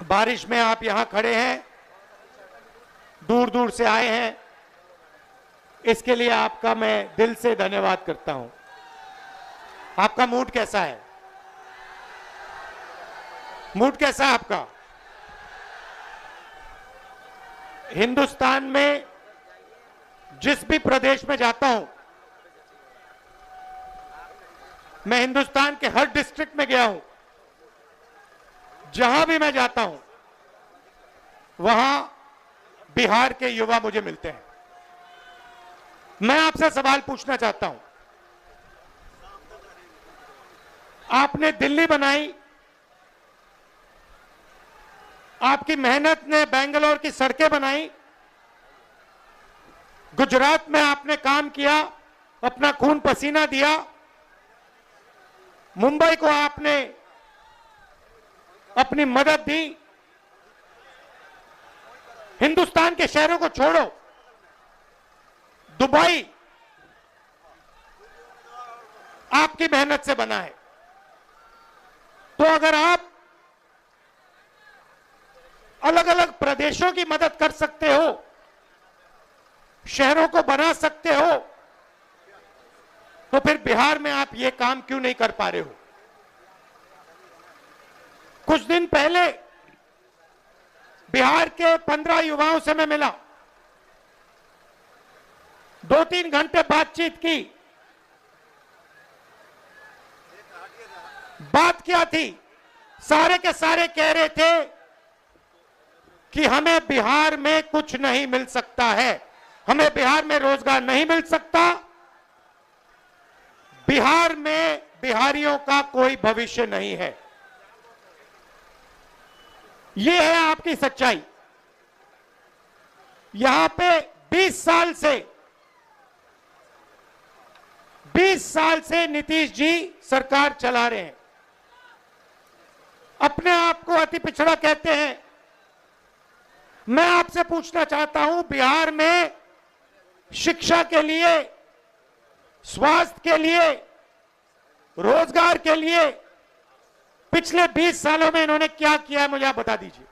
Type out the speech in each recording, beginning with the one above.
बारिश में आप यहां खड़े हैं, दूर दूर से आए हैं, इसके लिए आपका मैं दिल से धन्यवाद करता हूं। आपका मूड कैसा है? मूड कैसा है आपका? हिंदुस्तान में जिस भी प्रदेश में जाता हूं, मैं हिंदुस्तान के हर डिस्ट्रिक्ट में गया हूं, जहां भी मैं जाता हूं वहां बिहार के युवा मुझे मिलते हैं। मैं आपसे सवाल पूछना चाहता हूं, आपने दिल्ली बनाई, आपकी मेहनत ने बेंगलोर की सड़कें बनाई, गुजरात में आपने काम किया, अपना खून पसीना दिया, मुंबई को आपने अपनी मदद दी। हिंदुस्तान के शहरों को छोड़ो, दुबई आपकी मेहनत से बना है। तो अगर आप अलग अलग प्रदेशों की मदद कर सकते हो, शहरों को बना सकते हो, तो फिर बिहार में आप ये काम क्यों नहीं कर पा रहे हो? कुछ दिन पहले बिहार के 15 युवाओं से मैं मिला, 2-3 घंटे बातचीत की। बात क्या थी? सारे के सारे कह रहे थे कि हमें बिहार में कुछ नहीं मिल सकता है, हमें बिहार में रोजगार नहीं मिल सकता, बिहार में बिहारियों का कोई भविष्य नहीं है। यह है आपकी सच्चाई। यहां पे 20 साल से नीतीश जी सरकार चला रहे हैं। अपने आप को अति पिछड़ा कहते हैं। मैं आपसे पूछना चाहता हूं, बिहार में शिक्षा के लिए, स्वास्थ्य के लिए, रोजगार के लिए पिछले 20 सालों में इन्होंने क्या किया है, मुझे आप बता दीजिए।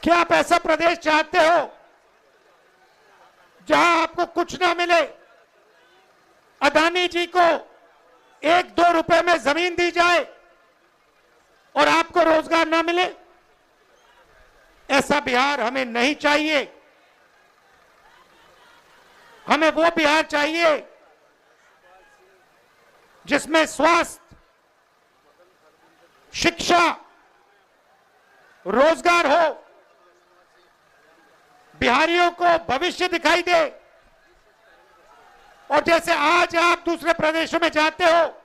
क्या आप ऐसा प्रदेश चाहते हो जहां आपको कुछ ना मिले, अदानी जी को 1-2 रुपए में जमीन दी जाए और आपको रोजगार ना मिले? ऐसा बिहार हमें नहीं चाहिए। हमें वो बिहार चाहिए जिसमें स्वास्थ्य, शिक्षा, रोजगार हो, बिहारियों को भविष्य दिखाई दे। और जैसे आज आप दूसरे प्रदेशों में जाते हो,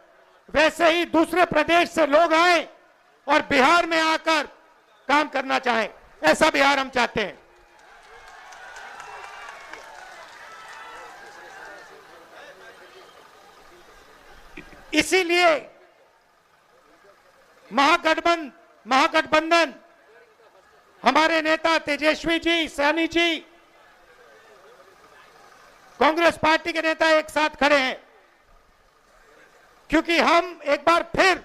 वैसे ही दूसरे प्रदेश से लोग आए और बिहार में आकर काम करना चाहें। ऐसा बिहार हम चाहते हैं। इसीलिए महागठबंधन, हमारे नेता तेजस्वी जी, सैनी जी, कांग्रेस पार्टी के नेता एक साथ खड़े हैं, क्योंकि हम एक बार फिर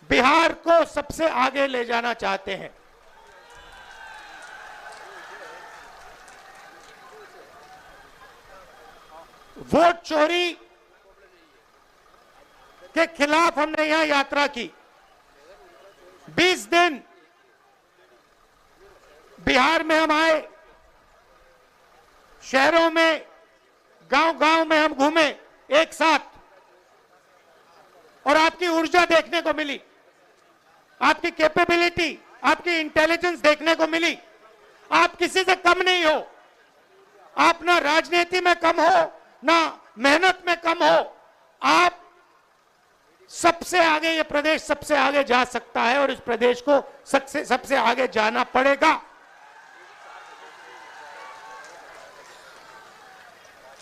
बिहार को सबसे आगे ले जाना चाहते हैं। वोट चोरी के खिलाफ हमने यहां यात्रा की। 20 दिन बिहार में हम आए, शहरों में, गांव-गांव में हम घूमे एक साथ, और आपकी ऊर्जा देखने को मिली, आपकी कैपेबिलिटी, आपकी इंटेलिजेंस देखने को मिली। आप किसी से कम नहीं हो। आप ना राजनीति में कम हो, ना मेहनत में कम हो। आप सबसे आगे, ये प्रदेश सबसे आगे जा सकता है और इस प्रदेश को सबसे आगे जाना पड़ेगा।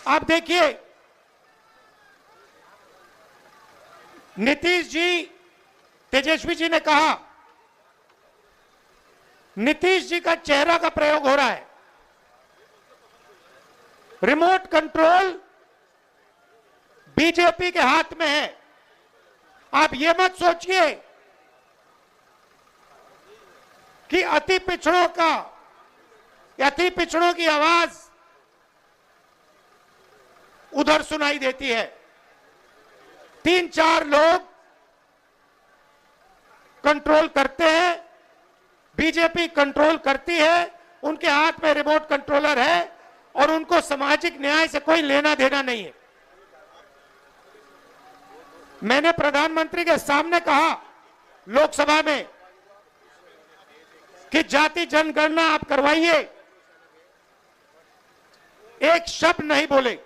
आप देखिए, नीतीश जी, तेजस्वी जी ने कहा, नीतीश जी का चेहरा का प्रयोग हो रहा है। रिमोट कंट्रोल बीजेपी के हाथ में है। आप ये मत सोचिए कि अति पिछड़ों की आवाज उधर सुनाई देती है। 3-4 लोग कंट्रोल करते हैं, बीजेपी कंट्रोल करती है, उनके हाथ में रिमोट कंट्रोलर है और उनको सामाजिक न्याय से कोई लेना देना नहीं है। मैंने प्रधानमंत्री के सामने कहा लोकसभा में कि जाति जनगणना आप करवाइए, एक शब्द नहीं बोले।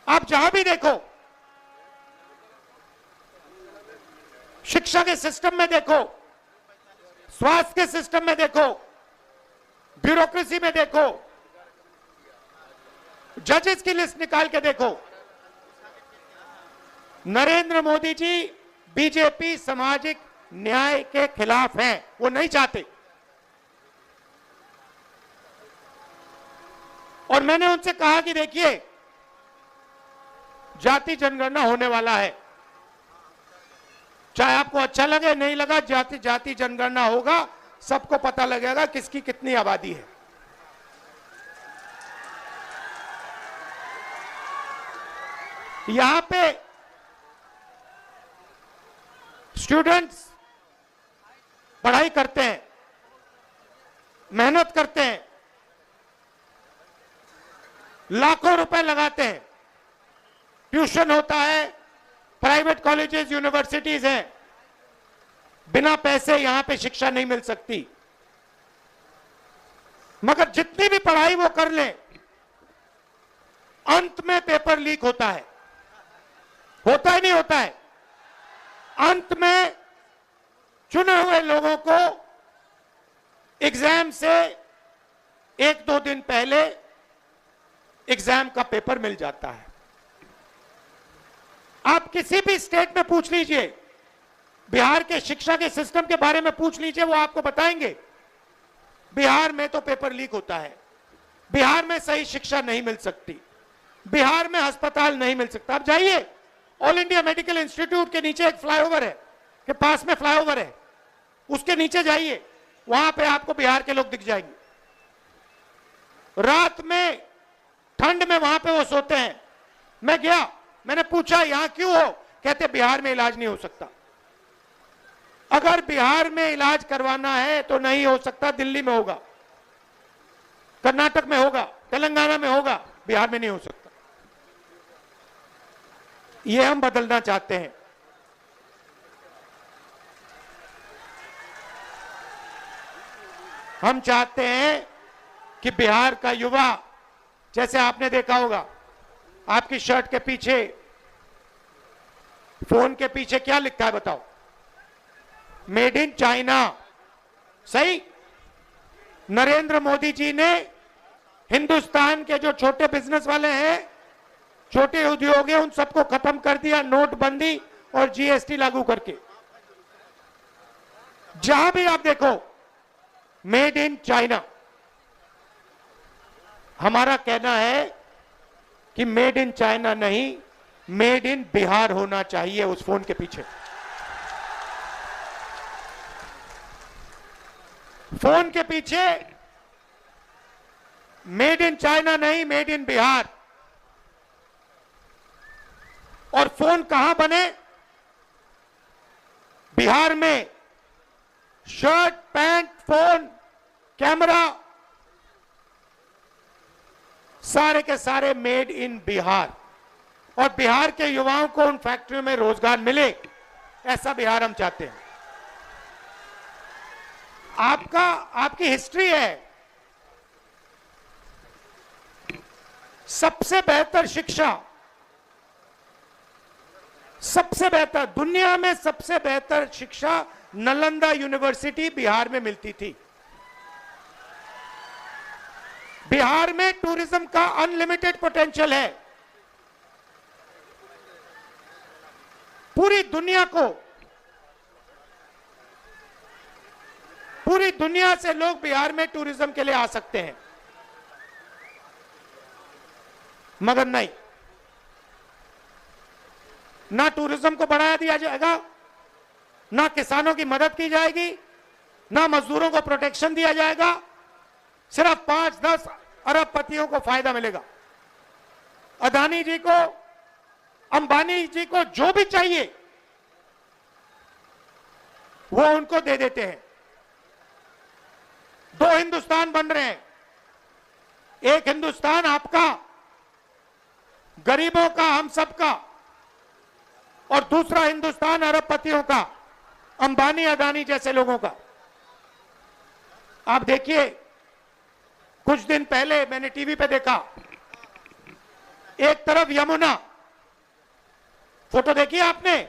आप जहां भी देखो, शिक्षा के सिस्टम में देखो, स्वास्थ्य के सिस्टम में देखो, ब्यूरोक्रेसी में देखो, जजेस की लिस्ट निकाल के देखो, नरेंद्र मोदी जी बीजेपी सामाजिक न्याय के खिलाफ हैं, वो नहीं चाहते। और मैंने उनसे कहा कि देखिए, जाति जनगणना होने वाला है, चाहे आपको अच्छा लगे नहीं लगा, जाति जनगणना होगा, सबको पता लगेगा किसकी कितनी आबादी है। यहां पे स्टूडेंट्स पढ़ाई करते हैं, मेहनत करते हैं, लाखों रुपए लगाते हैं, ट्यूशन होता है, प्राइवेट कॉलेजेस यूनिवर्सिटीज हैं, बिना पैसे यहां पे शिक्षा नहीं मिल सकती। मगर जितनी भी पढ़ाई वो कर लें, अंत में पेपर लीक होता है। होता ही नहीं होता है। अंत में चुने हुए लोगों को एग्जाम से 1-2 दिन पहले एग्जाम का पेपर मिल जाता है। आप किसी भी स्टेट में पूछ लीजिए, बिहार के शिक्षा के सिस्टम के बारे में पूछ लीजिए, वो आपको बताएंगे बिहार में तो पेपर लीक होता है, बिहार में सही शिक्षा नहीं मिल सकती, बिहार में अस्पताल नहीं मिल सकता। आप जाइए, ऑल इंडिया मेडिकल इंस्टीट्यूट के नीचे एक फ्लाईओवर है, के पास में फ्लाईओवर है, उसके नीचे जाइए, वहां पे आपको बिहार के लोग दिख जाएंगे। रात में ठंड में वहां पे वो सोते हैं। मैं गया, मैंने पूछा यहां क्यों हो, कहते बिहार में इलाज नहीं हो सकता। अगर बिहार में इलाज करवाना है तो नहीं हो सकता, दिल्ली में होगा, कर्नाटक में होगा, तेलंगाना में होगा, बिहार में नहीं हो सकता। ये हम बदलना चाहते हैं। हम चाहते हैं कि बिहार का युवा, जैसे आपने देखा होगा, आपकी शर्ट के पीछे, फोन के पीछे क्या लिखा है बताओ? Made in China. सही? नरेंद्र मोदी जी ने हिंदुस्तान के जो छोटे बिजनेस वाले हैं, छोटे उद्योग हैं, उन सबको खत्म कर दिया, नोटबंदी और जीएसटी लागू करके। जहां भी आप देखो, मेड इन चाइना। हमारा कहना है कि मेड इन चाइना नहीं, मेड इन बिहार होना चाहिए उस फोन के पीछे। फोन के पीछे मेड इन चाइना नहीं, मेड इन बिहार। और फोन कहां बने? बिहार में। शर्ट, पैंट, फोन, कैमरा, सारे के सारे मेड इन बिहार। और बिहार के युवाओं को उन फैक्ट्रियों में रोजगार मिले, ऐसा बिहार हम चाहते हैं। आपकी हिस्ट्री है। सबसे बेहतर शिक्षा, सबसे बेहतर, दुनिया में सबसे बेहतर शिक्षा नालंदा यूनिवर्सिटी बिहार में मिलती थी। बिहार में टूरिज्म का अनलिमिटेड पोटेंशियल है। पूरी दुनिया से लोग बिहार में टूरिज्म के लिए आ सकते हैं, मगर नहीं, ना टूरिज्म को बढ़ाया दिया जाएगा, ना किसानों की मदद की जाएगी, ना मजदूरों को प्रोटेक्शन दिया जाएगा। सिर्फ 5-10 अरबपतियों को फायदा मिलेगा। अदानी जी को, अंबानी जी को जो भी चाहिए वो उनको दे देते हैं। 2 हिंदुस्तान बन रहे हैं। एक हिंदुस्तान आपका, गरीबों का, हम सबका, और दूसरा हिंदुस्तान अरबपतियों का, अंबानी अदानी जैसे लोगों का। आप देखिए, कुछ दिन पहले मैंने टीवी पे देखा, एक तरफ यमुना, फोटो देखी आपने?